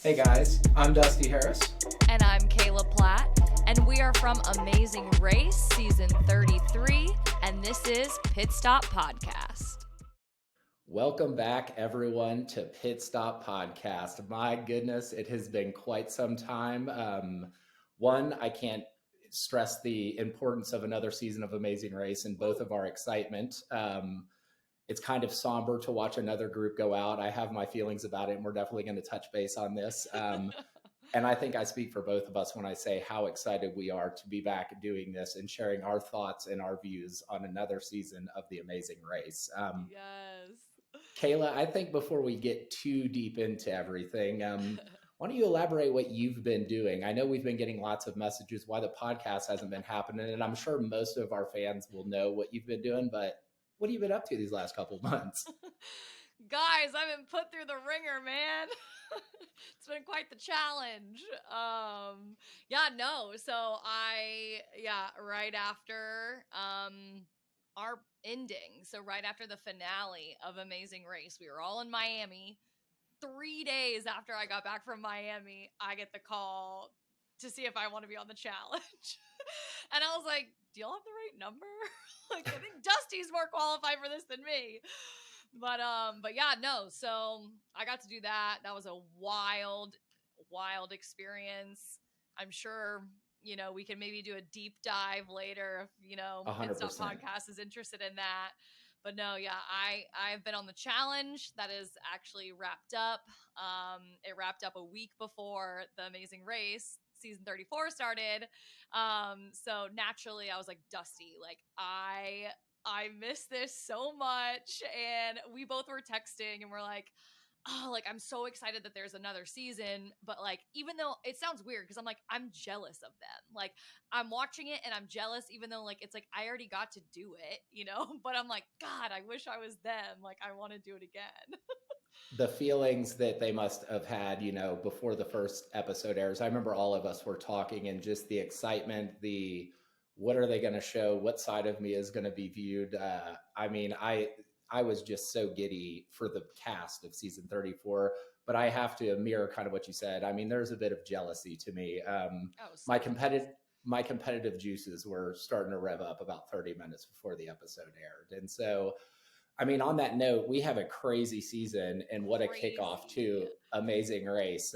Hey guys, I'm Dusty Harris. And I'm Kayla Platt, and we are from Amazing Race Season 33, and this is Pitstop Podcast. Welcome back, everyone, to Pitstop Podcast. My goodness, it has been quite some time. I can't stress the importance of another season of Amazing Race and both of our excitement. It's kind of somber to watch another group go out. I have my feelings about it, and we're definitely going to touch base on this. And I think I speak for both of us when I say how excited we are to be back doing this and sharing our thoughts and our views on another season of The Amazing Race. Yes. Kayla, I think before we get too deep into everything, why don't you elaborate what you've been doing? I know we've been getting lots of messages why the podcast hasn't been happening, and I'm sure most of our fans will know what you've been doing, but what have you been up to these last couple of months? Guys, I've been put through the ringer, man. It's been quite the challenge. Right after our ending, so right after the finale of Amazing Race, we were all in Miami. 3 days after I got back from Miami, I get the call to see if I want to be on the challenge. And I was like, do y'all have the right number? I think Dusty's more qualified for this than me. But yeah, no. So I got to do that. That was a wild experience. I'm sure, we can maybe do a deep dive later if, 100%. Pitstop Podcast is interested in that. But no, yeah, I've been on the challenge that is actually wrapped up. It wrapped up a week before the Amazing Race Season 34 started. So naturally I was like, Dusty, like I miss this so much. And we both were texting and we're like, oh, like I'm so excited that there's another season. But like, even though it sounds weird, because I'm like, I'm jealous of them. Like I'm watching it and I'm jealous, even though like it's like I already got to do it, but I'm like, God, I wish I was them. Like I want to do it again. The feelings that they must have had, before the first episode airs. I remember all of us were talking and just the excitement, what are they going to show? What side of me is going to be viewed? I was just so giddy for the cast of season 34, but I have to mirror kind of what you said. I mean, there's a bit of jealousy to me. My competitive juices were starting to rev up about 30 minutes before the episode aired. And so, I mean, on that note, we have a crazy season, and what a kickoff to Amazing Race.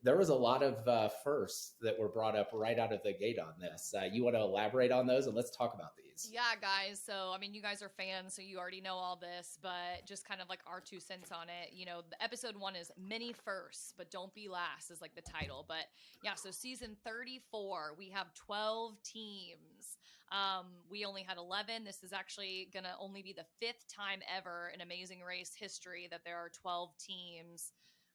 There was a lot of firsts that were brought up right out of the gate on this. You want to elaborate on those, and let's talk about these. Yeah, guys. So, I mean, you guys are fans, so you already know all this, but just kind of like our 2 cents on it. The episode 1 is Many Firsts, but Don't Be Last is like the title. But yeah, so season 34, we have 12 teams. We only had 11. This is actually going to only be the 5th time ever in Amazing Race history that there are 12 teams.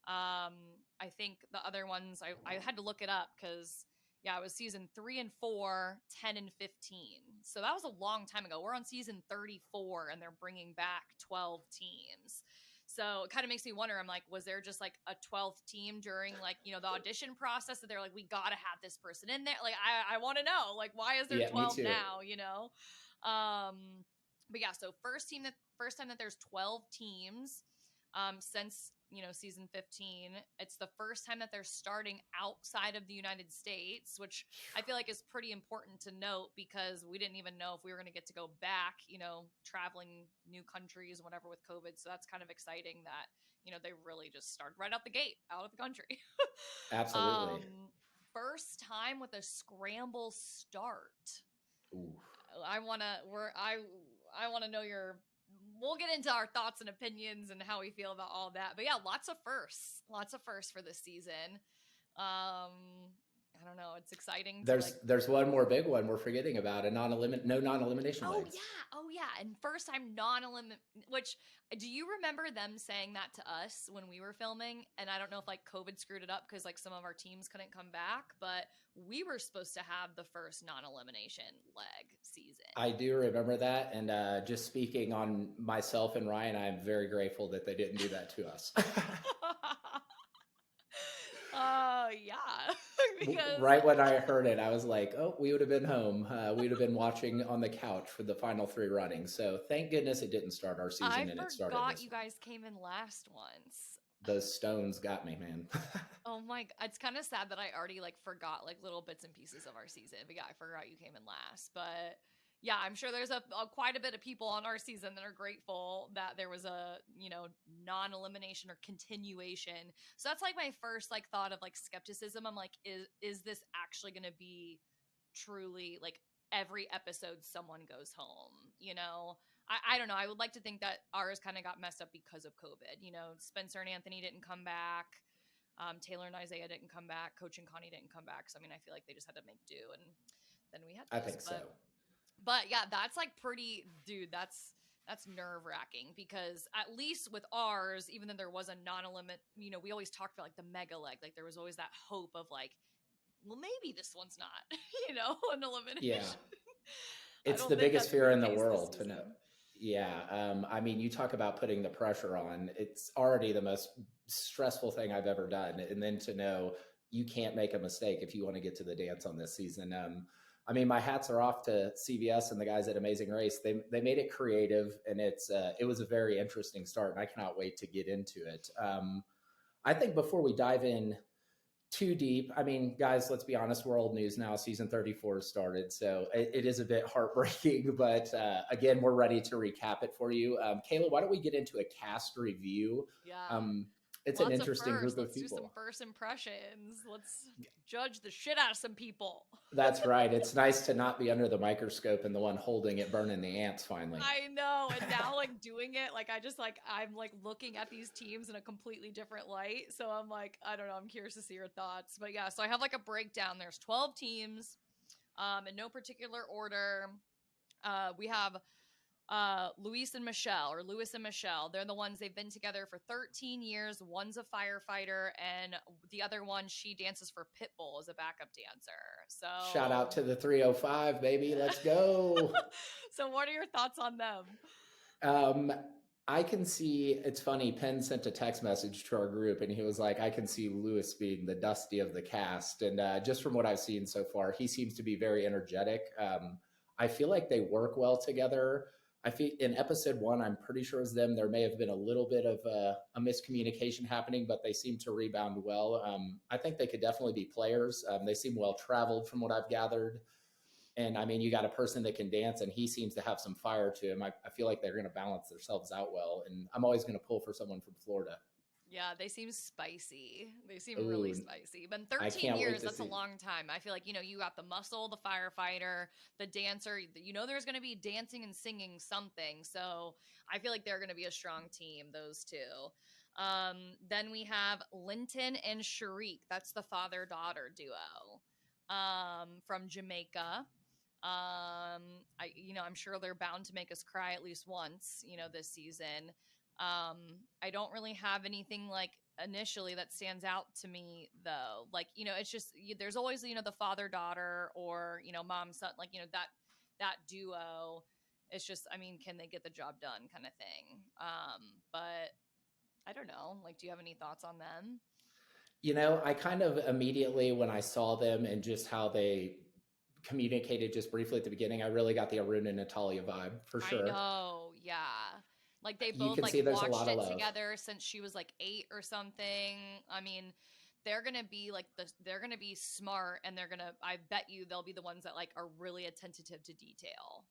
I think the other ones, I had to look it up because, yeah, it was season 3 and 4, 10 and 15. So that was a long time ago. We're on season 34 and they're bringing back 12 teams. So it kind of makes me wonder, I'm like, was there just like a 12th team during like, the audition process that they're like, we got to have this person in there? Like, I want to know, like, why is there 12 now, But yeah, so first time that there's 12 teams since, season 15. It's the first time that they're starting outside of the United States, which I feel like is pretty important to note because we didn't even know if we were going to get to go back, traveling new countries, whatever with COVID. So that's kind of exciting that, they really just started right out the gate, out of the country. Absolutely. First time with a scramble start. Ooh. I want to know we'll get into our thoughts and opinions and how we feel about all that. But yeah, lots of firsts for this season. I don't know. It's exciting. There's one more big one we're forgetting about, no non-elimination legs. Oh yeah. And first time non-elimination, which, do you remember them saying that to us when we were filming? And I don't know if like COVID screwed it up because like some of our teams couldn't come back, but we were supposed to have the first non-elimination leg season. I do remember that. And just speaking on myself and Ryan, I'm very grateful that they didn't do that to us. Yeah. Because right when I heard it, I was like, oh, we would have been home. We would have been watching on the couch for the final 3 runnings. So thank goodness it didn't start our season. I forgot you guys came in last once. those stones got me, man. Oh my, it's kind of sad that I already like forgot like little bits and pieces of our season. But yeah, I forgot you came in last. But yeah, I'm sure there's a quite a bit of people on our season that are grateful that there was a, non-elimination or continuation. So that's like my first like thought of like skepticism. I'm like, is this actually going to be truly like every episode someone goes home, I don't know. I would like to think that ours kind of got messed up because of COVID. Spencer and Anthony didn't come back. Taylor and Isaiah didn't come back. Coach and Connie didn't come back. So I mean, I feel like they just had to make do, and then we had I this. think so. But yeah, that's like pretty, dude. That's nerve wracking because at least with ours, even though there was a non-limit, we always talked about like the mega leg. Like there was always that hope of like, well, maybe this one's not, an elimination. Yeah. It's the biggest fear in the world to know. Yeah. I mean, you talk about putting the pressure on. It's already the most stressful thing I've ever done. And then to know you can't make a mistake if you want to get to the dance on this season. I mean, my hats are off to CBS and the guys at Amazing Race. They made it creative, and it was a very interesting start, and I cannot wait to get into it. I think before we dive in too deep, I mean, guys, let's be honest, we're old news now. Season 34 has started, so it is a bit heartbreaking, but again, we're ready to recap it for you. Kayla, why don't we get into a cast review? Yeah. It's an interesting group of people. Let's do some first impressions. Let's judge the shit out of some people. That's right. It's nice to not be under the microscope and the one holding it burning the ants finally. I know. And now like doing it, like I'm like looking at these teams in a completely different light. So I'm like, I don't know. I'm curious to see your thoughts. But yeah, so I have like a breakdown. There's 12 teams in no particular order. We have Lewis and Michelle. They're the ones, they've been together for 13 years. One's a firefighter, and the other one, she dances for Pitbull as a backup dancer. So shout out to the 305, baby. Let's go. So what are your thoughts on them? I can see, it's funny, Penn sent a text message to our group and he was like, I can see Lewis being the Dusty of the cast. And just from what I've seen so far, he seems to be very energetic. I feel like they work well together. I feel in episode 1, I'm pretty sure it's them. There may have been a little bit of a miscommunication happening, but they seem to rebound well. I think they could definitely be players. They seem well traveled from what I've gathered. And I mean, you got a person that can dance and he seems to have some fire to him. I feel like they're going to balance themselves out well. And I'm always going to pull for someone from Florida. Yeah, they seem spicy. They seem really spicy. But 13 years, that's a long time. I feel like, you got the muscle, the firefighter, the dancer. There's going to be dancing and singing something. So I feel like they're going to be a strong team, those two. Then we have Linton and Sharik. That's the father-daughter duo from Jamaica. I'm sure they're bound to make us cry at least once, this season. I don't really have anything like initially that stands out to me though. Like, it's just, there's always, the father daughter or, mom son, like, that duo. It's just, I mean, can they get the job done kind of thing? But I don't know. Like, do you have any thoughts on them? I kind of immediately when I saw them and just how they communicated just briefly at the beginning, I really got the Arun and Natalia vibe for sure. I know. Yeah. Like they both like watched it together since she was like 8 or something. I mean, they're going to be like they're going to be smart and I bet you they'll be the ones that like are really attentive to detail.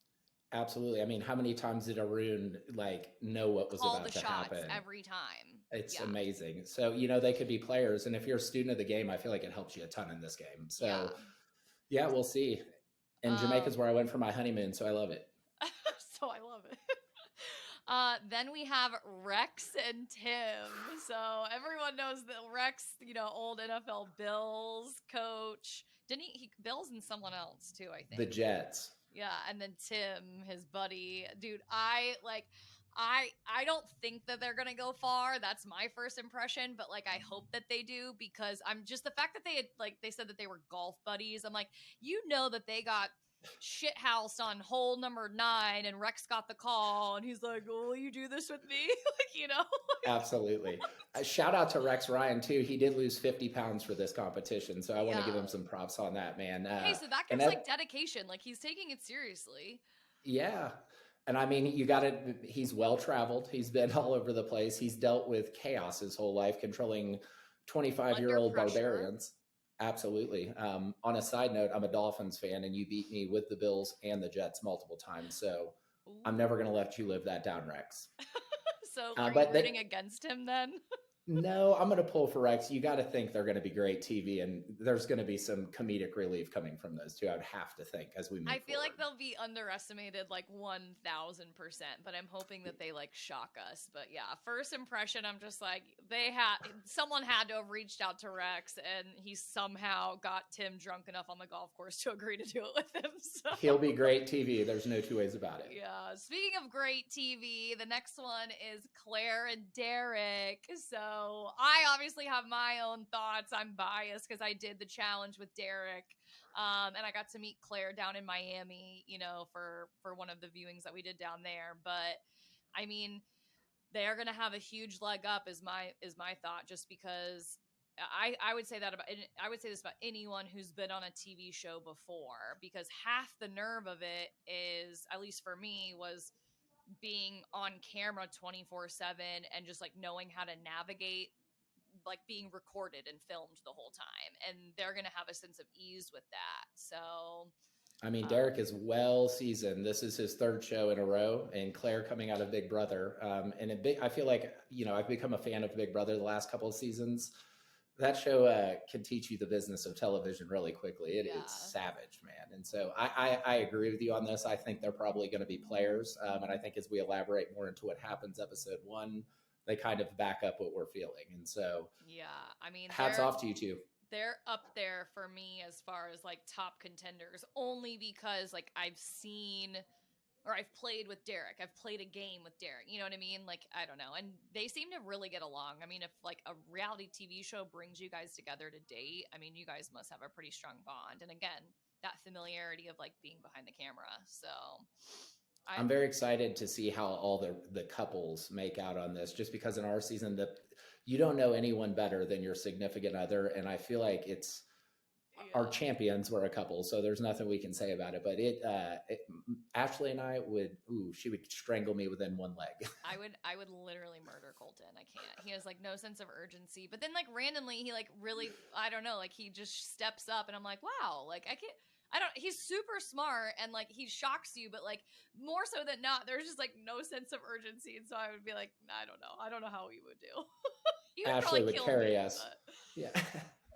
Absolutely. I mean, how many times did Arun like know what was about to happen? Every time. It's amazing. So, they could be players. And if you're a student of the game, I feel like it helps you a ton in this game. So yeah, we'll see. And Jamaica's where I went for my honeymoon. So I love it. So I love it. Then we have Rex and Tim. So everyone knows that Rex, old NFL Bills coach. Didn't he Bills and someone else too, I think. The Jets. Yeah, and then Tim, his buddy. Dude, I don't think that they're going to go far. That's my first impression, but like I hope that they do because I'm just the fact that they said that they were golf buddies. I'm like, that they got shithoused on hole number 9 and Rex got the call and he's like, will you do this with me? Absolutely. Shout out to Rex Ryan too. He did lose 50 pounds for this competition. So I want to give him some props on that, man. Hey, so that gives like dedication. Like he's taking it seriously. Yeah. And I mean, you got it. He's well traveled. He's been all over the place. He's dealt with chaos his whole life, controlling 25-year-old Under pressure. barbarians. Absolutely. On a side note, I'm a Dolphins fan, and you beat me with the Bills and the Jets multiple times. So I'm never going to Ooh. let you live that down, Rex. So Uh, are you but they, rooting against him then? no, I'm going to pull for Rex. You got to think they're going to be great TV, and there's going to be some comedic relief coming from those two. I would have to think as we I move feel like forward. they'll be underestimated like 1000%, but I'm hoping that they like shock us. But yeah, first impression, I'm just like, someone had to have reached out to Rex and he somehow got Tim drunk enough on the golf course to agree to do it with him. So He'll be great TV. There's no two ways about it. yeah. Speaking of great TV, the next one is Claire and Derek. So I obviously have my own thoughts. I'm biased because I did the challenge with Derek. And I got to meet Claire down in Miami, for one of the viewings that we did down there. But I mean, they're gonna have a huge leg up is my thought, just because I would say that about I would say this about anyone who's been on a TV show before, because half the nerve of it is, at least for me, was being on camera 24/7 and just like knowing how to navigate like being recorded and filmed the whole time, and they're gonna have a sense of ease with that. So I mean, um, Derek is well seasoned. This is his third show in a row, and Claire coming out of Big Brother. I feel like I've become a fan of Big Brother the last couple of seasons. That show can teach you the business of television really quickly. It's yeah. savage, man. And so I agree with you on this. I think they're probably going to be players, and I think as we elaborate more into what happens, episode one, they kind of back up what we're feeling. And so, Yeah, I mean, hats off to you two. they're up there for me as far as like top contenders, only because like I've seen or I've played with Derek. I've played a game with Derek. You know what I mean? Like, I don't know. And they seem to really get along. I mean, if like a reality TV show brings you guys together to date, I mean, you guys must have a pretty strong bond. And again, that familiarity of like being behind the camera. So I, I'm very excited to see how all the couples make out on this, just because in our season that you don't know anyone better than your significant other, and I feel like it's our yeah. champions were a couple, so there's nothing we can say about it. But Ashley and I she would strangle me within one leg. I would literally murder Colton. I can't. He has like no sense of urgency. But then like randomly he like really, I don't know, like he just steps up and I'm like, wow, like I don't he's super smart and like he shocks you, but like more so than not, there's just like no sense of urgency. And so I would be like, I don't know. I don't know how he would do. He would Ashley probably would kill carry me, us. but Yeah.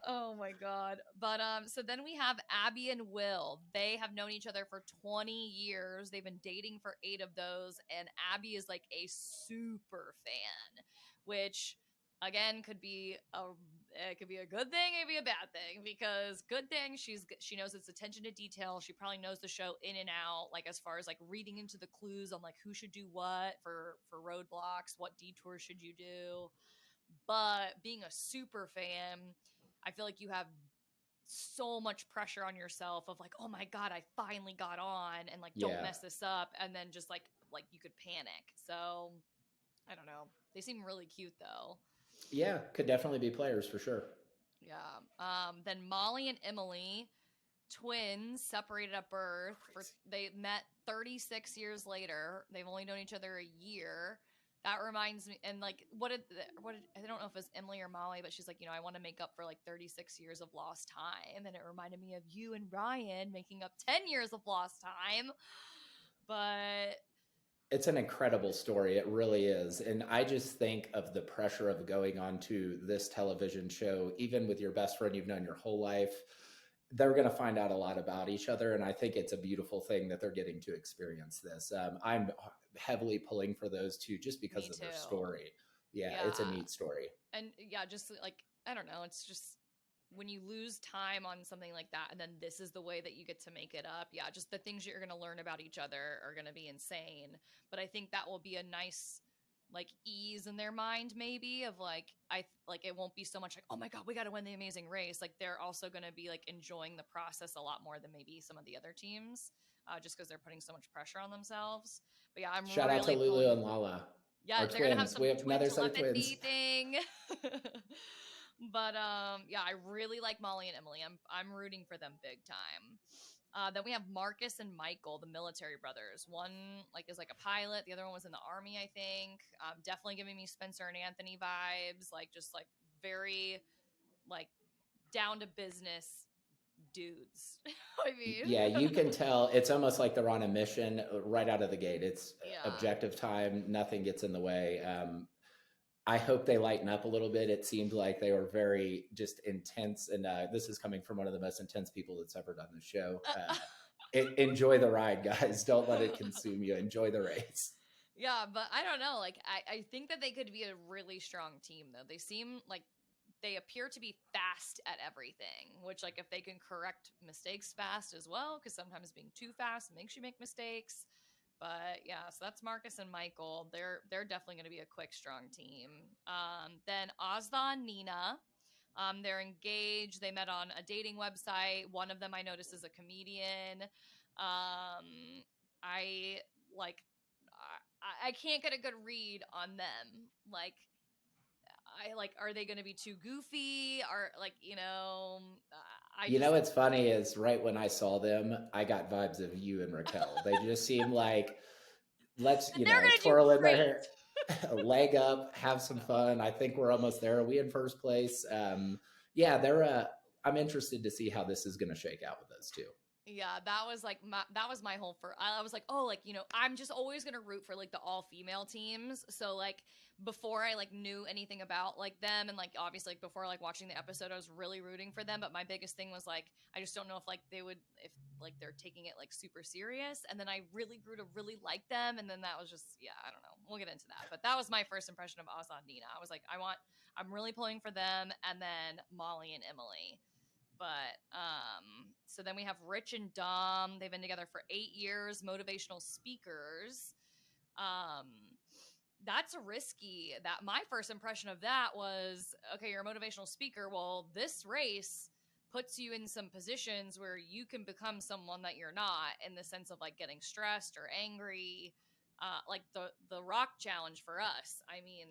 oh my god. But so then we have Abby and Will. They have known each other for 20 years. They've been dating for 8 of those, and Abby is like a super fan, which again it could be a good thing, it could be a bad thing, because good thing she knows its attention to detail. She probably knows the show in and out, like as far as like reading into the clues on like who should do what for roadblocks, what detours should you do. But being a super fan, I feel like you have so much pressure on yourself of like, oh my god, I finally got on, and like don't Yeah. mess this up, and then just like you could panic. So I don't know. They seem really cute though. Yeah, could definitely be players for sure. Yeah. Then Molly and Emily, twins, separated at birth. They met 36 years later. They've only known each other a year. That reminds me, and like, I don't know if it was Emily or Molly, but she's like, I want to make up for like 36 years of lost time. And it reminded me of you and Ryan making up 10 years of lost time. But It's an incredible story. It really is. And I just think of the pressure of going on to this television show, even with your best friend you've known your whole life. They're going to find out a lot about each other. And I think it's a beautiful thing that they're getting to experience this. I'm heavily pulling for those two just because of their story. Yeah, it's a neat story. And yeah, just like, I don't know, it's just when you lose time on something like that and then this is the way that you get to make it up, yeah, just the things you're going to learn about each other are going to be insane. But I think that will be a nice like ease in their mind, maybe, of like it won't be so much like, oh my god, we got to win the Amazing Race. Like they're also going to be like enjoying the process a lot more than maybe some of the other teams, just because they're putting so much pressure on themselves. But yeah, I'm Shout out to really Lulu and Lala. yeah, Our they're gonna have twins. some We have twin another set of twins. telepathy thing. But yeah, I really like Molly and Emily. I'm rooting for them big time. Then we have Marcus and Michael, the military brothers. One like is like a pilot. The other one was in the army, I think. Definitely giving me Spencer and Anthony vibes. Like just like very like down to business dudes. I mean, Yeah, you can tell it's almost like they're on a mission right out of the gate. It's yeah. objective time, nothing gets in the way. I hope they lighten up a little bit. It seemed like they were very just intense. And this is coming from one of the most intense people that's ever done the show. Enjoy the ride, guys. Don't let it consume you. Enjoy the race. Yeah, but I don't know. Like, I think that they could be a really strong team, though. They seem like they appear to be fast at everything, which, like, if they can correct mistakes fast as well, because sometimes being too fast makes you make mistakes. But yeah, so that's Marcus and Michael. They're definitely going to be a quick, strong team. Then Ozda and Nina. They're engaged. They met on a dating website. One of them I noticed is a comedian. I like. I can't get a good read on them. Like, are they going to be too goofy? Are like, What's funny is right when I saw them, I got vibes of you and Raquel. They just seem like, let's, twirl in their hair, leg up, have some fun. I think we're almost there. Are we in first place? Yeah, I'm interested to see how this is going to shake out with those two. Yeah, that was my whole I was like, oh, like, I'm just always going to root for like the all female teams. So like before I like knew anything about like them and like obviously like before like watching the episode, I was really rooting for them. But my biggest thing was like, I just don't know if like if like they're taking it like super serious. And then I really grew to really like them. And then that was just, yeah, I don't know. We'll get into that. But that was my first impression of Asa and Nina. I was like, I'm really pulling for them. And then Molly and Emily. But so then we have Rich and Dom. They've been together for 8 years, motivational speakers. That's risky. That my first impression of that was, okay, you're a motivational speaker. Well, this race puts you in some positions where you can become someone that you're not, in the sense of like getting stressed or angry. Like the rock challenge for us. I mean,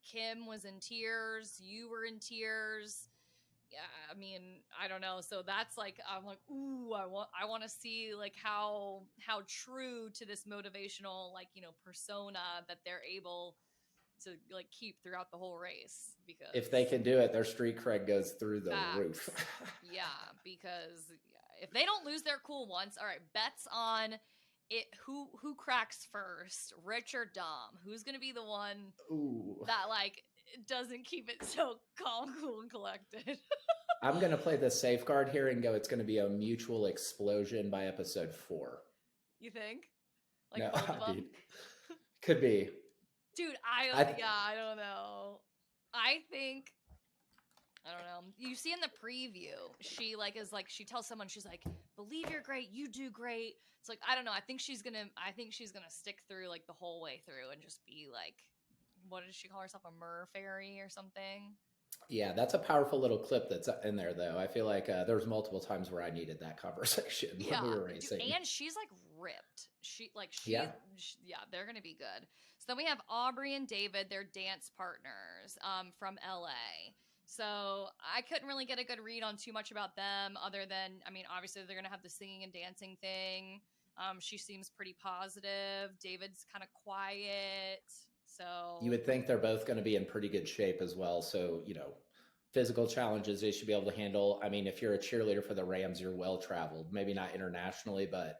Kim was in tears. You were in tears. Yeah, I mean, I don't know. So that's like, I'm like, ooh, I want to see like how true to this motivational, like, persona that they're able to like keep throughout the whole race. Because if they can do it, their street cred goes through the roof. Yeah, because if they don't lose their cool once, all right, bets on it. Who cracks first, Rich or Dom? Who's gonna be the one that like doesn't keep it so calm, cool, and collected? I'm going to play the safeguard here and go, it's going to be a mutual explosion by episode 4. You think? Like no, both of them? Could be. Dude, I don't know. I don't know. You see in the preview, she like is like, she tells someone, she's like, believe you're great, you do great. It's like, I don't know. I think she's gonna stick through like the whole way through and just be like, what did she call herself, a mer fairy or something? Yeah, that's a powerful little clip that's in there, though. I feel like there was multiple times where I needed that conversation when we were racing. And she's like ripped. They're gonna be good. So then we have Aubrey and David, they're dance partners from LA. So I couldn't really get a good read on too much about them, other than, I mean, obviously they're gonna have the singing and dancing thing. She seems pretty positive. David's kind of quiet. So you would think they're both going to be in pretty good shape as well. So, physical challenges they should be able to handle. I mean, if you're a cheerleader for the Rams, you're well traveled, maybe not internationally, but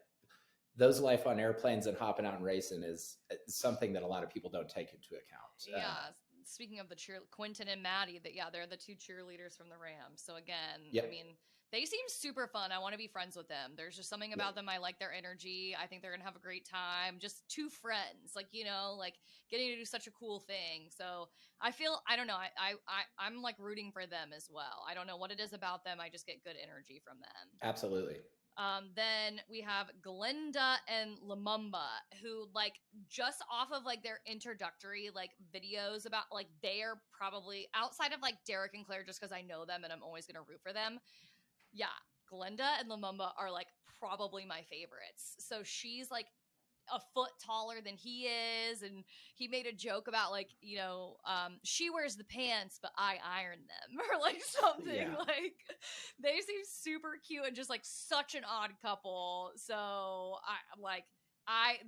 those life on airplanes and hopping out and racing is something that a lot of people don't take into account. Yeah. Speaking of the Quentin and Maddie, they're the 2 cheerleaders from the Rams. So again, yep. I mean, they seem super fun. I want to be friends with them. There's just something about them. I like their energy. I think they're going to have a great time. Just 2 friends, like, like getting to do such a cool thing. So I don't know. I'm like rooting for them as well. I don't know what it is about them. I just get good energy from them. Absolutely. Then we have Glenda and Lumumba, who like just off of like their introductory like videos about like, they're probably outside of like Derek and Claire, just because I know them and I'm always going to root for them. Yeah, Glenda and Lumumba are like probably my favorites. So she's like a foot taller than he is, and he made a joke about like, she wears the pants but I iron them or like something. Yeah. Like they seem super cute and just like such an odd couple. So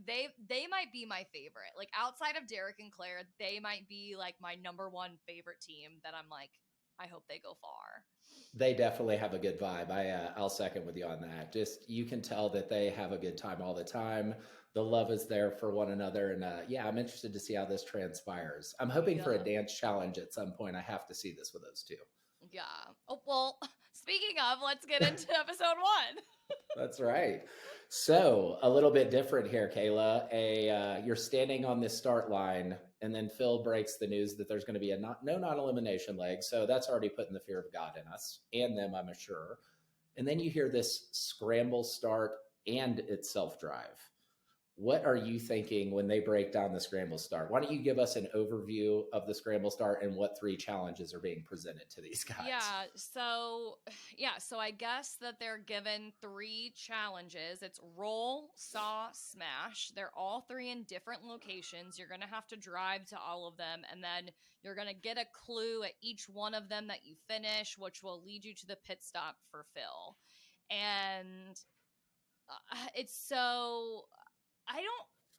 they might be my favorite. Like outside of Derek and Claire, they might be like my number one favorite team that I'm like, I hope they go far. They definitely have a good vibe. I'll second with you on that. Just you can tell that they have a good time all the time. The love is there for one another, and yeah, I'm interested to see how this transpires. I'm hoping for a dance challenge at some point. I have to see this with those two. Yeah. Oh well. Speaking of, let's get into episode 1. That's right. So a little bit different here, Kayla. You're standing on this start line, and then Phil breaks the news that there's going to be a no non-elimination leg. So that's already putting the fear of God in us and them, I'm sure. And then you hear this scramble start and it's self-drive. What are you thinking when they break down the scramble start? Why don't you give us an overview of the scramble start and what 3 challenges are being presented to these guys? So I guess that they're given 3 challenges. It's roll, saw, smash. They're all 3 in different locations. You're going to have to drive to all of them, and then you're going to get a clue at each one of them that you finish, which will lead you to the pit stop for Phil. And it's so...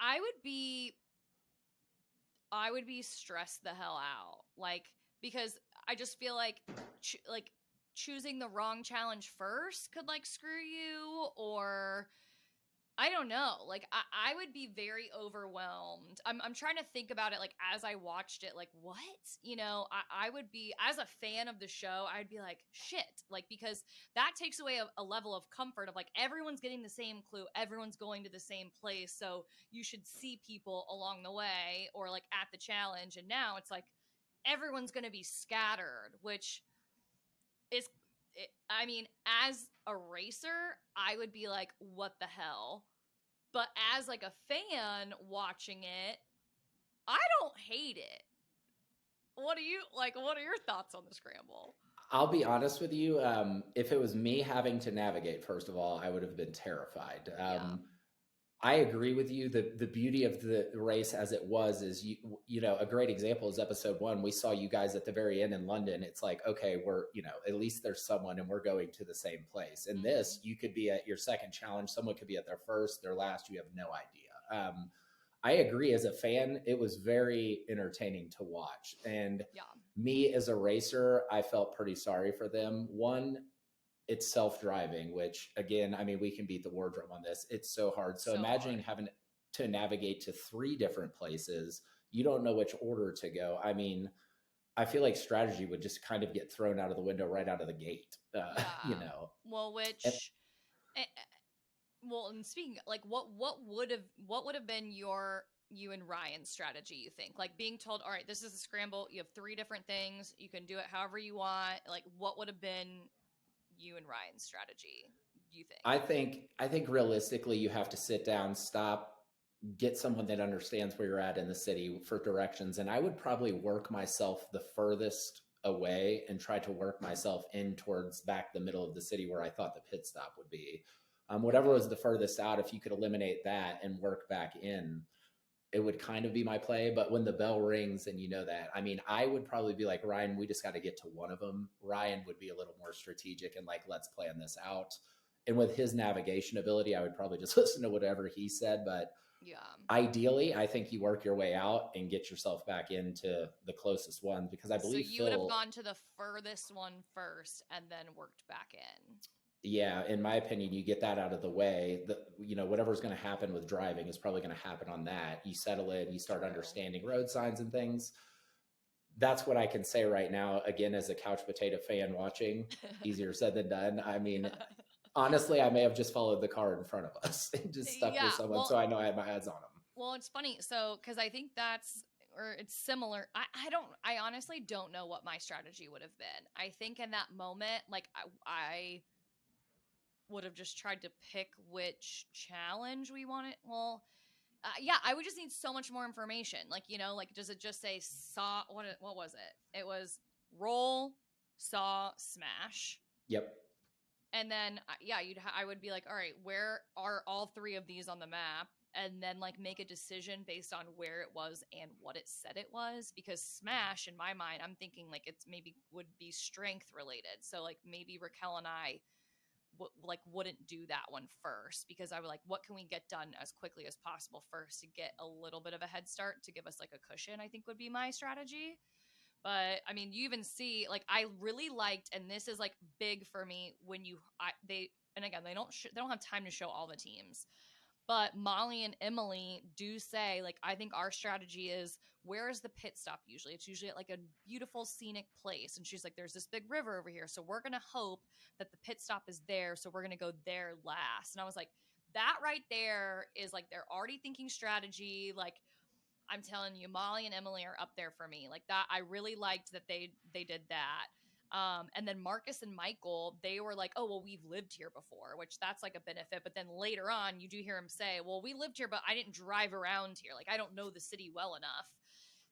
I would be stressed the hell out. Like, because I just feel like choosing the wrong challenge first could like screw you, or I don't know. Like I would be very overwhelmed. I'm trying to think about it like as I watched it, like what? I would be, as a fan of the show, I'd be like, shit. Like, because that takes away a level of comfort of like everyone's getting the same clue, everyone's going to the same place. So you should see people along the way or like at the challenge. And now it's like everyone's gonna be scattered, which is I mean, as a racer, I would be like, what the hell? But as like a fan watching it, I don't hate it. What are your thoughts on the scramble? I'll be honest with you. If it was me having to navigate, first of all, I would have been terrified. I agree with you. The beauty of the race as it was is a great example is episode 1. We saw you guys at the very end in London. It's like, okay, we're, at least there's someone and we're going to the same place. And this, you could be at your second challenge. Someone could be at their first, their last. You have no idea. I agree. As a fan, it was very entertaining to watch. And me as a racer, I felt pretty sorry for them. One, it's self-driving, which again, I mean, we can beat the war drum on this. It's so hard. So imagine having to navigate to 3 different places. You don't know which order to go. I mean, I feel like strategy would just kind of get thrown out of the window right out of the gate. Well, and speaking like what would have been you and Ryan's strategy, you think? Like being told, all right, this is a scramble. You have 3 different things. You can do it however you want. Like what would have been you and Ryan's strategy, do you think? I think realistically you have to sit down, stop, get someone that understands where you're at in the city for directions. And I would probably work myself the furthest away and try to work myself in towards back the middle of the city where I thought the pit stop would be. Whatever was the furthest out, if you could eliminate that and work back in, it would kind of be my play. But when the bell rings and that, I mean, I would probably be like, Ryan, we just got to get to one of them. Ryan would be a little more strategic and like, let's plan this out. And with his navigation ability, I would probably just listen to whatever he said. But ideally, I think you work your way out and get yourself back into the closest one, because I believe so you would have gone to the furthest one first and then worked back in. Yeah, in my opinion, you get that out of the way. Whatever's going to happen with driving is probably going to happen on that. You settle in, you start understanding road signs and things. That's what I can say right now. Again, as a couch potato fan watching, easier said than done. I mean, honestly, I may have just followed the car in front of us and just stuck with someone, so I know I had my eyes on them. Well, it's funny. So, because I think it's similar. I honestly don't know what my strategy would have been. I think in that moment, like I would have just tried to pick which challenge we wanted. Well, I would just need so much more information. Like, does it just say saw? What was it? It was roll, saw, smash. Yep. And then, I would be like, all right, where are all 3 of these on the map? and then like make a decision based on where it was and what it said it was. Because Smash, in my mind, I'm thinking like it's maybe would be strength related. So like maybe Raquel and I wouldn't do that one first, because I would like, what can we get done as quickly as possible first to get a little bit of a head start to give us like a cushion, I think would be my strategy. But I mean, you even see, like, I really liked, and this is like big for me when and again, they don't have time to show all the teams, but Molly and Emily do say, like, I think our strategy is, where is the pit stop usually? It's usually at like a beautiful scenic place. And she's like, there's this big river over here. So we're going to hope that the pit stop is there. So we're going to go there last. And I was like, that right there is like, they're already thinking strategy. Like, I'm telling you, Molly and Emily are up there for me. Like that, I really liked that they did that. And then Marcus and Michael, they were like, oh, well, we've lived here before, which that's like a benefit. But then later on, you do hear him say, well, we lived here, but I didn't drive around here. Like, I don't know the city well enough.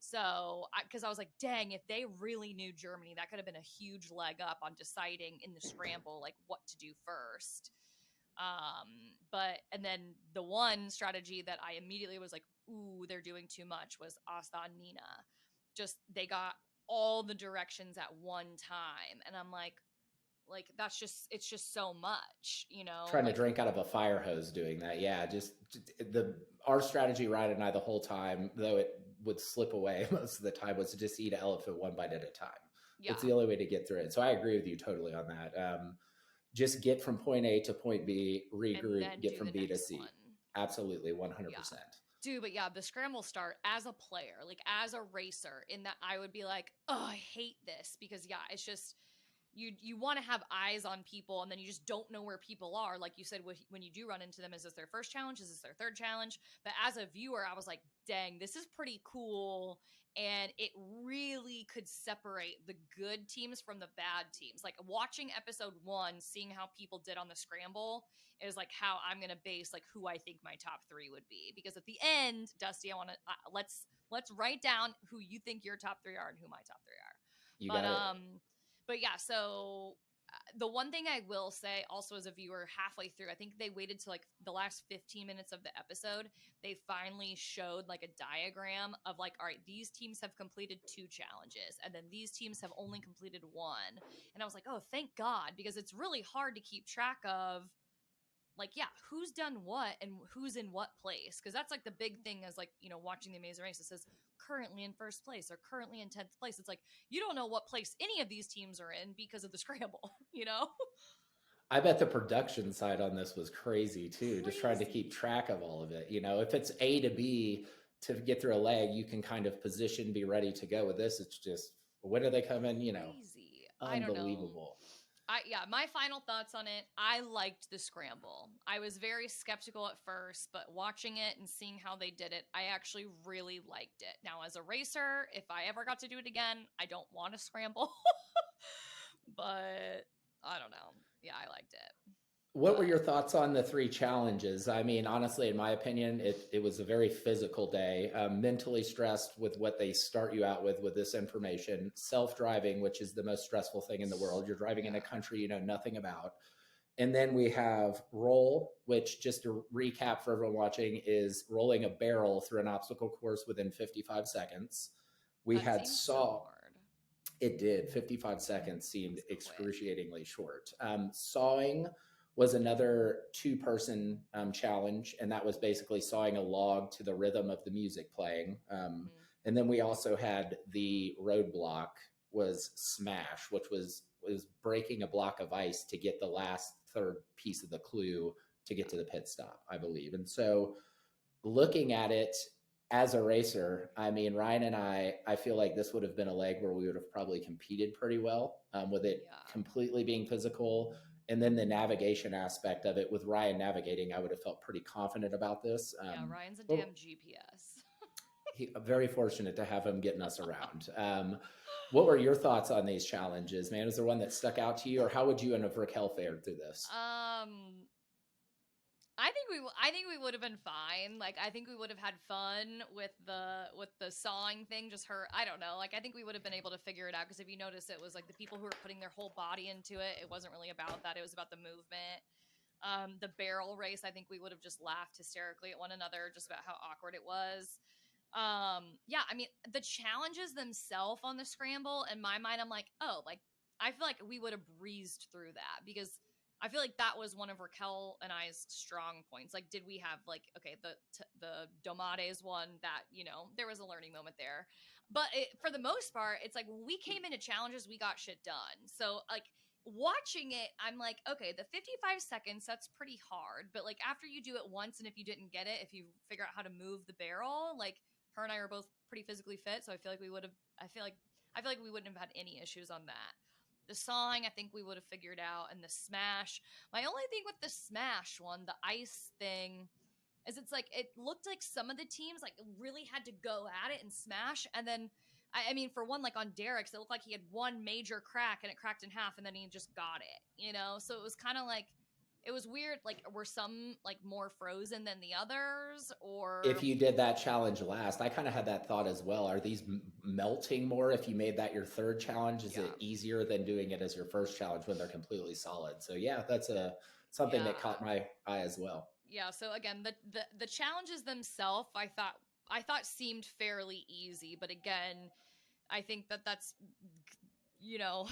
So, because I was like, dang, if they really knew Germany, that could have been a huge leg up on deciding in the scramble, like what to do first. And then the one strategy that I immediately was like, ooh, they're doing too much, was Asta and Nina. Just, they got all the directions at one time. And I'm like, it's just so much, you know? Trying to drink out of a fire hose doing that. Yeah, just our strategy, Ryan and I, the whole time, though it would slip away most of the time, was to just eat an elephant one bite at a time. Yeah. It's the only way to get through it. So I agree with you totally on that. Just get from point A to point B, regroup, get from B to C. One. Absolutely, 100%. Yeah. Dude, but yeah, the scramble start as a player, like as a racer, in that I would be like, oh, I hate this, because yeah, it's just, you want to have eyes on people, and then you just don't know where people are. Like you said, when you do run into them, is this their first challenge? Is this their third challenge? But as a viewer, I was like, dang, this is pretty cool. And it really could separate the good teams from the bad teams. Like watching episode 1, seeing how people did on the scramble is like how I'm going to base like who I think my top 3 would be. Because at the end, Dusty, I want to, let's write down who you think your top 3 are and who my top 3 are. You got it. But yeah, so the one thing I will say also as a viewer halfway through, I think they waited to like the last 15 minutes of the episode. They finally showed like a diagram of like, all right, these teams have completed 2 challenges, and then these teams have only completed 1. And I was like, oh, thank God, because it's really hard to keep track of, like, yeah, who's done what and who's in what place. Because that's like the big thing is like, you know, watching the Amazing Race, it says currently in first place or currently in 10th place. It's like, you don't know what place any of these teams are in because of the scramble, you know? I bet the production side on this was crazy too. Just trying to keep track of all of it. You know, if it's A to B to get through a leg, you can kind of position, be ready to go. With this, it's just, when are they coming? You know, crazy. Unbelievable. My final thoughts on it, I liked the scramble. I was very skeptical at first, but watching it and seeing how they did it, I actually really liked it. Now, as a racer, if I ever got to do it again, I don't want to scramble. But I don't know. Yeah, I liked it. What were your thoughts on the 3 challenges? I mean, honestly, in my opinion, it was a very physical day, mentally stressed with what they start you out with this information, self-driving, which is the most stressful thing in the world. You're driving in a country you know nothing about. And then we have roll, which, just to recap for everyone watching, is rolling a barrel through an obstacle course within 55 seconds. We had saw. It did. 55 seconds seemed excruciatingly short. Sawing was another 2-person challenge, and that was basically sawing a log to the rhythm of the music playing. And then we also had the roadblock was smash, which was breaking a block of ice to get the last third piece of the clue to get to the pit stop, I believe. And so looking at it as a racer, I mean, Ryan and I feel like this would have been a leg where we would have probably competed pretty well with it completely being physical. And then the navigation aspect of it, with Ryan navigating, I would have felt pretty confident about this. Ryan's a damn GPS. Very fortunate to have him getting us around. What were your thoughts on these challenges, man? Was there one that stuck out to you, or how would you and Raquel fared through this? I think we would have been fine. Like, I think we would have had fun with the sawing thing. Just her, I don't know. Like, I think we would have been able to figure it out, because if you notice, it was like the people who were putting their whole body into it. It wasn't really about that. It was about the movement. The barrel race, I think we would have just laughed hysterically at one another just about how awkward it was. Yeah, I mean, the challenges themselves on the scramble, in my mind, I'm like, oh, like, I feel like we would have breezed through that because I feel like that was one of Raquel and I's strong points. Like, did we have like, okay, the Domades one that, there was a learning moment there, but for the most part, it's like when we came into challenges, we got shit done. So like watching it, I'm like, okay, the 55 seconds, that's pretty hard. But like after you do it once, and if you didn't get it, if you figure out how to move the barrel, like her and I are both pretty physically fit, so I feel like we would have. I feel like we wouldn't have had any issues on that. The song, I think we would have figured out, and the smash. My only thing with the smash one, the ice thing, is it's like it looked like some of the teams like really had to go at it and smash, and then I mean, for one, like on Derek's, it looked like he had one major crack and it cracked in half, and then he just got it. So it was kind of like it was weird. Like, were some like more frozen than the others, If or you did that challenge last, I kind of had that thought as well. Are these melting more if you made that your third challenge? Is yeah, it easier than doing it as your first challenge when they're completely solid? So yeah, that's something that yeah, caught my eye as well. yeah. So again, the challenges themselves, I thought seemed fairly easy, but again, I think that's you know,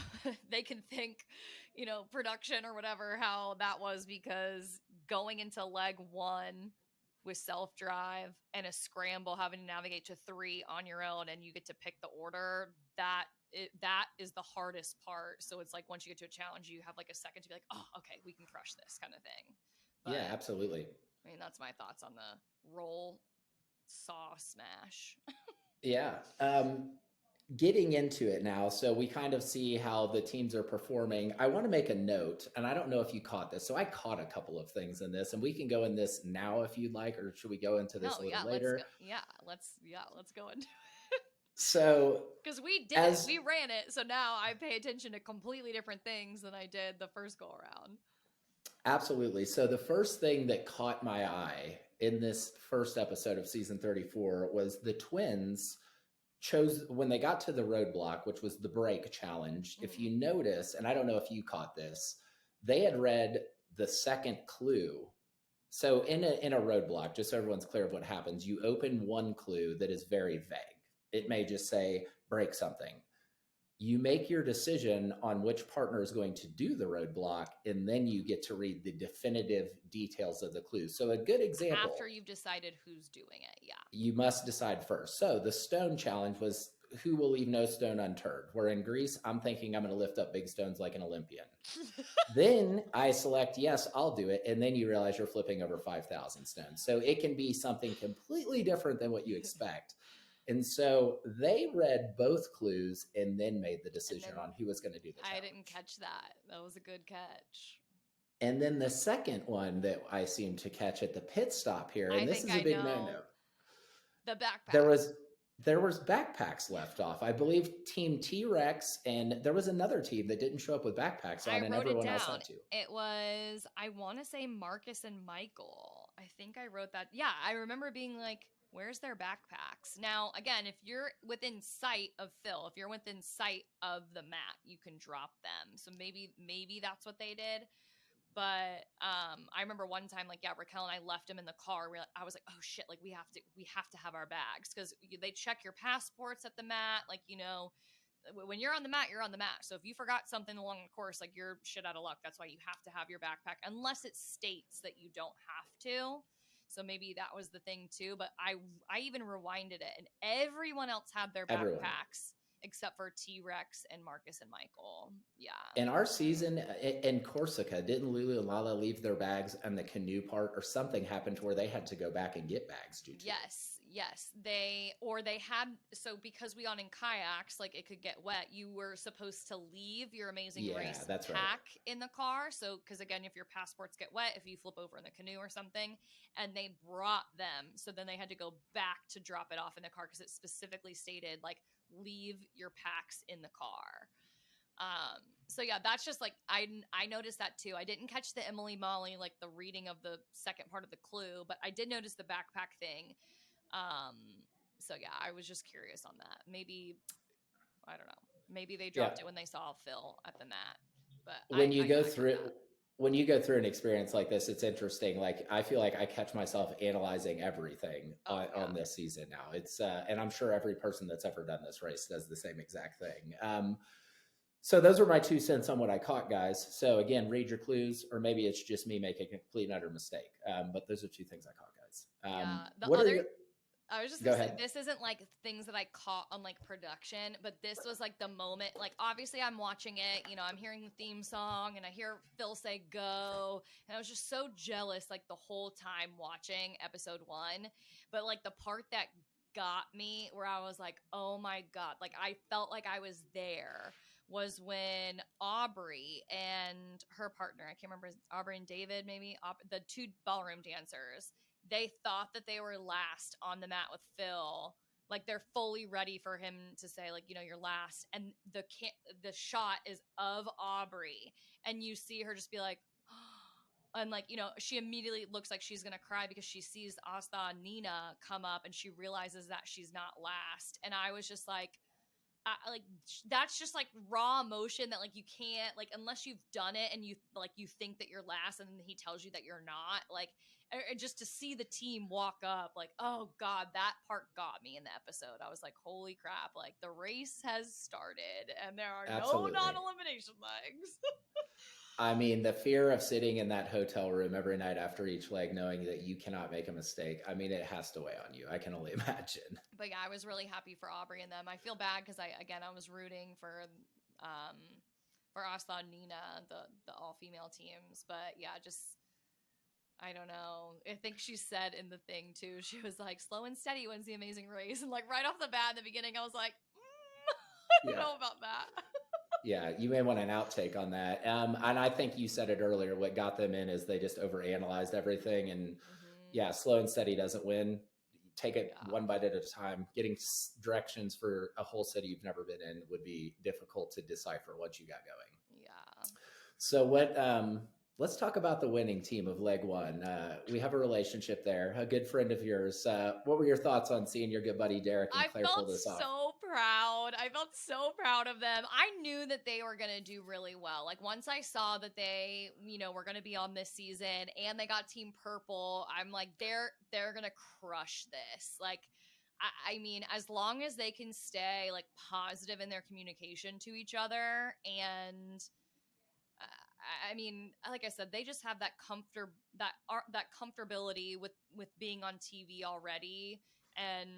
they can think, production or whatever, how that was, because going into leg one with self drive and a scramble, having to navigate to three on your own, and you get to pick the order, that is the hardest part. So it's like once you get to a challenge, you have like a second to be like, oh, okay, we can crush this kind of thing. Yeah, But absolutely. I mean, that's my thoughts on the roll saw smash. Yeah. Getting into it now, so we kind of see how the teams are performing. I want to make a note, and I don't know if you caught this. So I caught a couple of things in this, and we can go in this now if you'd like, or should we go into this No, a little yeah, let's go. later? Let's go into So because we did it. as We ran it. So now I pay attention to completely different things than I did the first go around. Absolutely. So the first thing that caught my eye in this first episode of season 34 was the twins chose when they got to the roadblock, which was the break challenge. If Mm-hmm. you notice, and I don't know if you caught this, they had read the second clue. So in a roadblock, just so everyone's clear of what happens, you open one clue that is very vague. It may just say break something. You make your decision on which partner is going to do the roadblock, and then you get to read the definitive details of the clues. So a good example, After you've decided who's doing it. Yeah. you must decide first. So the stone challenge was who will leave no stone unturned. Where in Greece, I'm thinking I'm going to lift up big stones like an Olympian. Then I select, yes, I'll do it. And then you realize you're flipping over 5,000 stones. So it can be something completely different than what you expect. And so they read both clues and then made the And decision then on who was going to do the I challenge. didn't catch that. That was a good catch. And then the second one that I seem to catch at the pit stop here, I and this think is a I big know no-no. the There backpack. was there was backpacks left off. I believe Team T-Rex, and there was another team that didn't show up with backpacks I on, and wrote it everyone else down. had to. It was, I want to say Marcus and Michael. I think I wrote that. Yeah, I remember being like, where's their backpacks? Now, again, if you're within sight of Phil, if you're within sight of the mat, you can drop them. So maybe that's what they did. But I remember one time, like, yeah, Raquel and I left him in the car. I was like, oh shit, like we have to have our bags, because they check your passports at the mat, like, when you're on the mat, you're on the mat. So if you forgot something along the course, like, you're shit out of luck. That's why you have to have your backpack, unless it states that you don't have to. So maybe that was the thing too. But I even rewinded it, and everyone else had their Everyone. backpacks except for T-Rex and Marcus and Michael. Yeah. In our season in Corsica, didn't Lulu and Lala leave their bags on the canoe part, or something happened to where they had to go back and get bags due to it? Yes. They had, so because we on in kayaks, like, it could get wet, you were supposed to leave your Amazing Race That's pack right. in the car. So, because again, if your passports get wet, if you flip over in the canoe or something, and they brought them, so then they had to go back to drop it off in the car, because it specifically stated, like, leave your packs in the car. So yeah, that's just like, I noticed that too. I didn't catch the Emily Molly, like the reading of the second part of the clue, but I did notice the backpack thing. So yeah, I was just curious on that. Maybe, I don't know, maybe they dropped it when they saw Phil at the mat, but When you I go caught through that. when you go through an experience like this, it's interesting. Like, I feel like I catch myself analyzing everything on this season now. It's, and I'm sure every person that's ever done this race does the same exact thing. So those are my 2 cents on what I caught, guys. So again, read your clues, or maybe it's just me making a complete and utter mistake. But those are 2 things I caught, guys. Yeah. The What are other your, I was just go gonna say, ahead. this isn't like things that I caught on like production, but this was like the moment. Like, obviously, I'm watching it, I'm hearing the theme song and I hear Phil say go. And I was just so jealous, like, the whole time watching episode 1. But like, the part that got me where I was like, oh my God, like, I felt like I was there was when Aubrey and her partner, I can't remember, Aubrey and David, maybe, the 2 ballroom dancers, they thought that they were last on the mat with Phil. Like, they're fully ready for him to say, like, you're last. And the shot is of Aubrey, and you see her just be like, and like, she immediately looks like she's gonna cry because she sees Asta and Nina come up, and she realizes that she's not last. And I was just like, like, that's just like raw emotion that, like, you can't, like, unless you've done it and you think that you're last and then he tells you that you're not, like, just to see the team walk up, like, oh God, that part got me in the episode. I was like, holy crap, like, the race has started and there are no Absolutely. non-elimination legs. I mean, the fear of sitting in that hotel room every night after each leg, knowing that you cannot make a mistake. I mean, it has to weigh on you. I can only imagine. But yeah, I was really happy for Aubrey and them. I feel bad because I was rooting for Asta and Nina, the all-female teams. But yeah, just, I don't know. I think she said in the thing too, she was like, slow and steady wins the amazing race. And like, right off the bat in the beginning, I was like, I don't know about that. Yeah, you may want an outtake on that. And I think you said it earlier. What got them in is they just overanalyzed everything. And yeah, slow and steady doesn't win. Take it one bite at a time. Getting directions for a whole city you've never been in would be difficult to decipher once you got going. Yeah. So let's talk about the winning team of leg 1. We have a relationship there, a good friend of yours. What were your thoughts on seeing your good buddy Derek and Claire pull this off? I felt so proud of them. I knew that they were going to do really well. Like, once I saw that they, were going to be on this season and they got Team Purple, I'm like, they're going to crush this. Like, I mean, as long as they can stay like positive in their communication to each other, and I mean, like I said, they just have that comfortability with being on TV already. And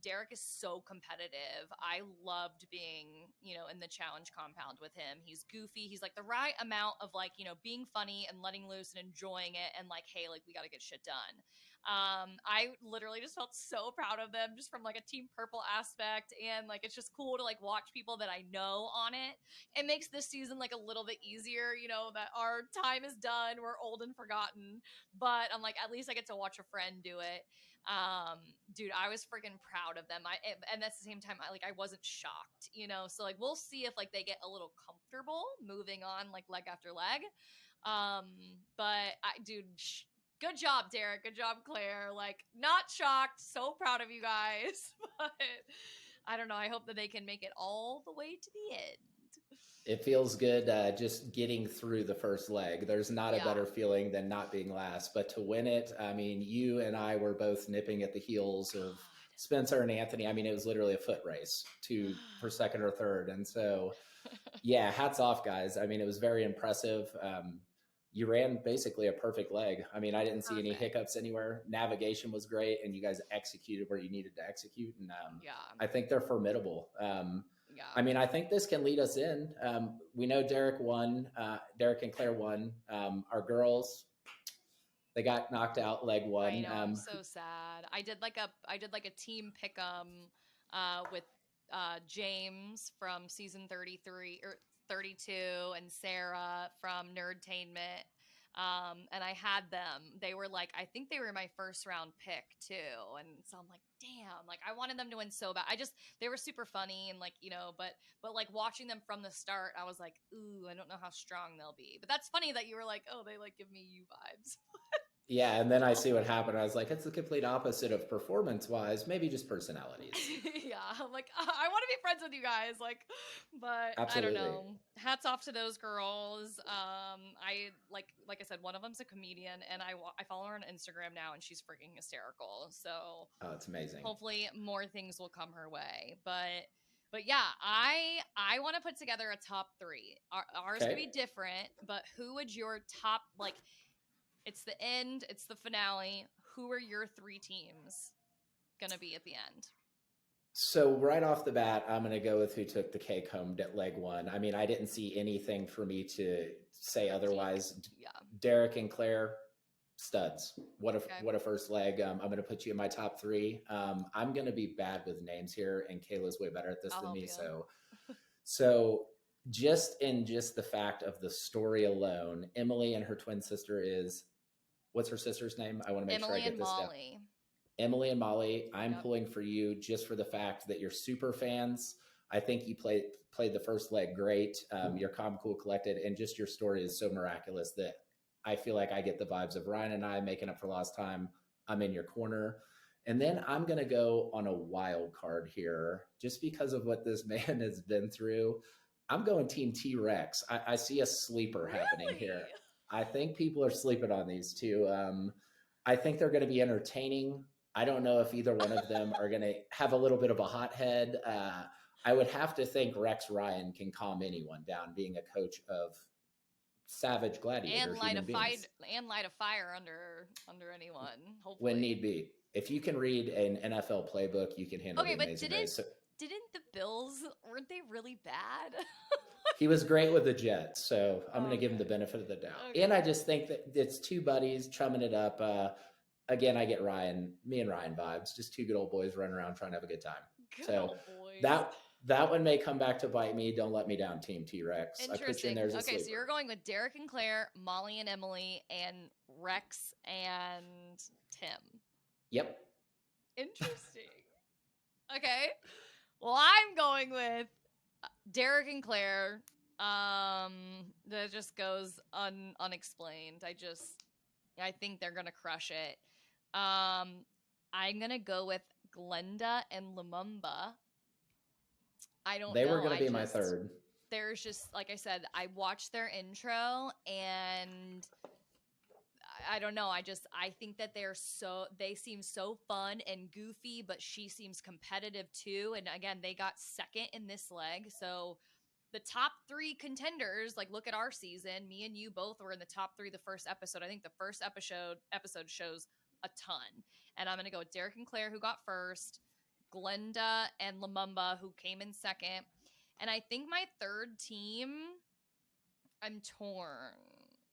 Derek is so competitive. I loved being in the challenge compound with him. He's goofy. He's like the right amount of like being funny and letting loose and enjoying it, and like, hey, like, we got to get shit done. I literally just felt so proud of them, just from like a Team Purple aspect. And like, it's just cool to like watch people that I know on it. It makes this season like a little bit easier, that our time is done. We're old and forgotten, but I'm like, at least I get to watch a friend do it. Dude, I was freaking proud of them. And at the same time, I wasn't shocked, so like, we'll see if like they get a little comfortable moving on, like, leg after leg. But dude, good job, Derek. Good job, Claire. Like, not shocked. So proud of you guys. But I don't know. I hope that they can make it all the way to the end. It feels good just getting through the first leg. There's not a better feeling than not being last. But to win it, I mean, you and I were both nipping at the heels of Spencer and Anthony. I mean, it was literally a foot race for second or third. And so, yeah, hats off, guys. I mean, it was very impressive. You ran basically a perfect leg. I mean, I didn't see any hiccups anywhere. Navigation was great, and you guys executed where you needed to execute. And I think they're formidable. I mean, I think this can lead us in. We know Derek won. Derek and Claire won. Our girls, they got knocked out leg 1. I know, I'm so sad. I did like a team pick'em with James from season 33 or 32 and Sarah from Nerdtainment. And I had them. They were like, I think they were my first round pick too. And so I'm like, damn, like, I wanted them to win so bad. They were super funny and like, but like, watching them from the start, I was like, ooh, I don't know how strong they'll be. But that's funny that you were like, oh, they like give me you vibes. Yeah, and then I see what happened. I was like, it's the complete opposite of performance-wise, maybe just personalities. Yeah, Like, I want to be friends with you guys. Like, but Absolutely. I don't know. Hats off to those girls. I like I said, one of them's a comedian, and I follow her on Instagram now, and she's freaking hysterical. So Oh, it's amazing. hopefully more things will come her way. But yeah, I want to put together a top three. Ours Okay. could be different, but who would your top, like, it's the end, it's the finale. Who are your three teams gonna be at the end? So right off the bat, I'm going to go with who took the cake home at leg one. I mean, I didn't see anything for me to say otherwise. Yeah. Derek and Claire, studs. What a Okay. what a first leg. I'm going to put you in my top three. I'm going to be bad with names here, and Kayla's way better at this I'll than help me. you. So just the fact of the story alone, Emily and her twin sister is, what's her sister's name? I want to make sure I Emily get and this down. Molly. Emily and Molly, I'm Yep. pulling for you just for the fact that you're super fans. I think you played the first leg great. You're calm, cool, collected, and just your story is so miraculous that I feel like I get the vibes of Ryan and I making up for lost time. I'm in your corner. And then I'm going to go on a wild card here just because of what this man has been through. I'm going Team T-Rex. I see a sleeper happening here. I think people are sleeping on these two. I think they're going to be entertaining. I don't know if either one of them are going to have a little bit of a hothead. I would have to think Rex Ryan can calm anyone down, being a coach of savage gladiator and light human beings. a fire under anyone. Hopefully, when need be. If you can read an NFL playbook, you can handle the Amazing Race. So, didn't the Bills, weren't they really bad? he was great with the Jets, so I'm going to give him the benefit of the doubt. Okay. And I just think that it's two buddies chumming it up. Again, I get me and Ryan vibes. Just two good old boys running around trying to have a good time. Good So old boys. that one may come back to bite me. Don't let me down, Team T-Rex. Interesting. I put you in there as a Okay, sleeper. so you're going with Derek and Claire, Molly and Emily, and Rex and Tim. Yep. Interesting. Okay. Well, I'm going with Derek and Claire. That just goes unexplained. I think they're gonna crush it. I'm gonna go with Glenda and Lumumba. I don't know. They were gonna be my third. There's just, like I said, I watched their intro and I don't know. I think that they seem so fun and goofy, but she seems competitive too. And again, they got second in this leg. So the top three contenders, like, look at our season. Me and you both were in the top three the first episode. I think the first episode shows a ton. And I'm going to go with Derek and Claire, who got first, Glenda and Lumumba, who came in second. And I think my third team, I'm torn,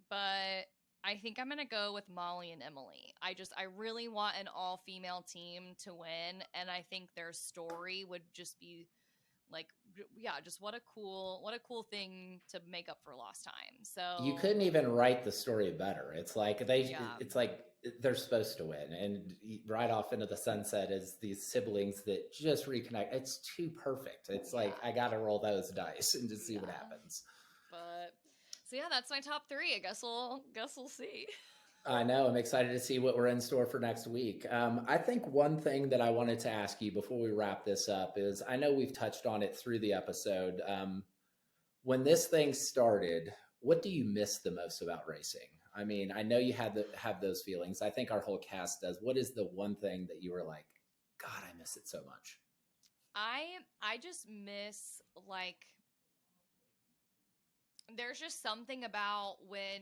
but I think I'm going to go with Molly and Emily. I really want an all-female team to win, and I think their story would just be like, yeah, just what a cool thing to make up for lost time. So you couldn't even write the story better. It's like it's like they're supposed to win, and right off into the sunset is these siblings that just reconnect. It's too perfect. It's like I got to roll those dice and just see what happens. But so yeah, that's my top three. I guess we'll see. I know. I'm excited to see what we're in store for next week. I think one thing that I wanted to ask you before we wrap this up is, I know we've touched on it through the episode. When this thing started, what do you miss the most about racing? I mean, I know you have those feelings. I think our whole cast does. What is the one thing that you were like, God, I miss it so much? I just miss, like, there's just something about when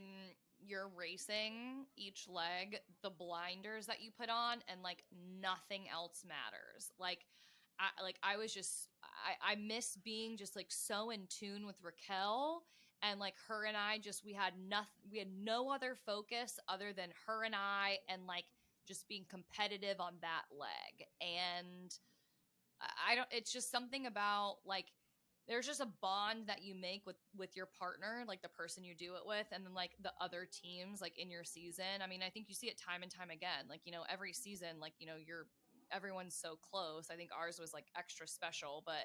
you're racing each leg, the blinders that you put on, and like nothing else matters. I miss being just like so in tune with Raquel, and like her and I we had no other focus other than her and I, and like just being competitive on that leg. And it's just something about, like, there's just a bond that you make with your partner, like the person you do it with, and then like the other teams, like in your season. I mean, I think you see it time and time again. Like, every season, like, everyone's so close. I think ours was like extra special, but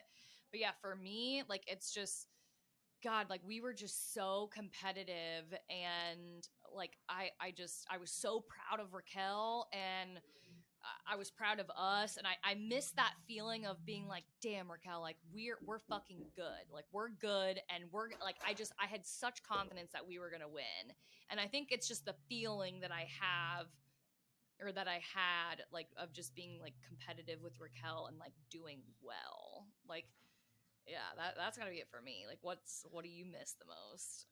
yeah, for me, like, it's just, God, like, we were just so competitive, and like I was so proud of Raquel, and I was proud of us, and I missed that feeling of being like, damn, Raquel, like we're fucking good, like we're good, and we're like, I had such confidence that we were gonna win, and I think it's just the feeling that I have, or that I had, like, of just being like competitive with Raquel and like doing well, like, yeah, that's gotta be it for me. Like, what do you miss the most?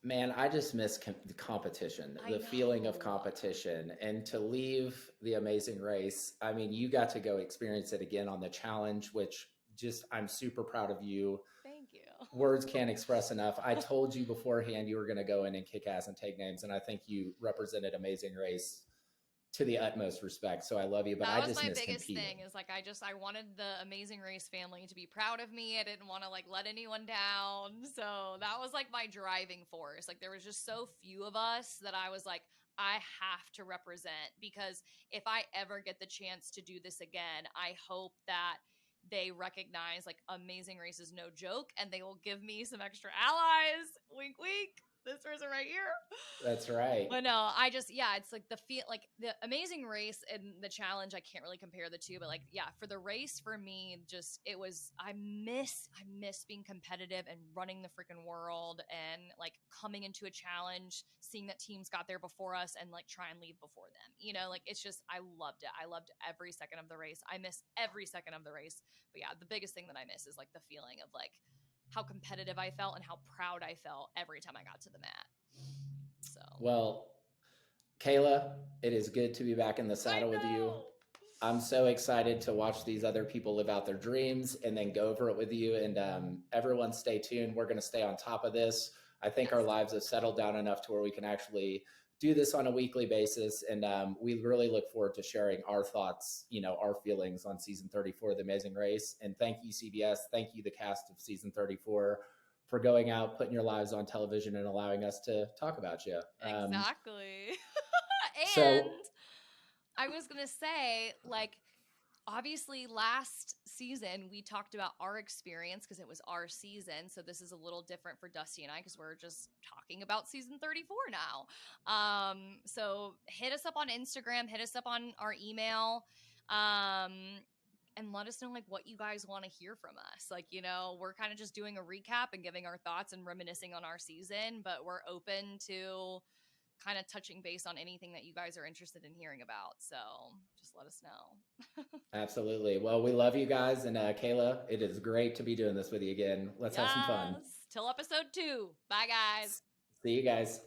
Man, I just miss the competition, I the feeling of know. competition, and to leave the Amazing Race. I mean, you got to go experience it again on the challenge, which just I'm super proud of you. Thank you. Words can't express enough. I told you beforehand you were going to go in and kick ass and take names, and I think you represented Amazing Race to the utmost respect. So I love you, but That I was just my miss biggest competing. thing, is like I wanted the Amazing Race family to be proud of me. I didn't want to like let anyone down. So that was like my driving force. Like there was just so few of us that I was like, I have to represent, because if I ever get the chance to do this again, I hope that they recognize like Amazing Race is no joke, and they will give me some extra allies. Wink, wink. This person right here. That's right. But no, I just, yeah, it's like like the Amazing Race and the challenge. I can't really compare the two, but like, yeah, for the race, for me, just it was. I miss being competitive and running the freaking world, and like coming into a challenge, seeing that teams got there before us, and like try and leave before them. You know, like it's just, I loved it. I loved every second of the race. I miss every second of the race. But yeah, the biggest thing that I miss is like the feeling of like how competitive I felt and how proud I felt every time I got to the mat. So, Well, Kayla, it is good to be back in the I saddle with you. know. I'm so excited to watch these other people live out their dreams and then go over it with you. And everyone stay tuned. We're going to stay on top of this. I think Yes. our lives have settled down enough to where we can actually do this on a weekly basis. And we really look forward to sharing our thoughts, our feelings on season 34 of The Amazing Race. And thank you, CBS. Thank you, the cast of season 34, for going out, putting your lives on television, and allowing us to talk about you. Exactly. And So I was going to say, like, obviously last season we talked about our experience because it was our season. So this is a little different for Dusty and I, because we're just talking about season 34 now. So hit us up on Instagram, hit us up on our email. And let us know like what you guys want to hear from us. Like, we're kind of just doing a recap and giving our thoughts and reminiscing on our season, but we're open to kind of touching base on anything that you guys are interested in hearing about. So just let us know. absolutely. Well, we love you guys. And Kayla, it is great to be doing this with you again. Let's have some fun. Yes. Till episode 2. Bye, guys. See you guys.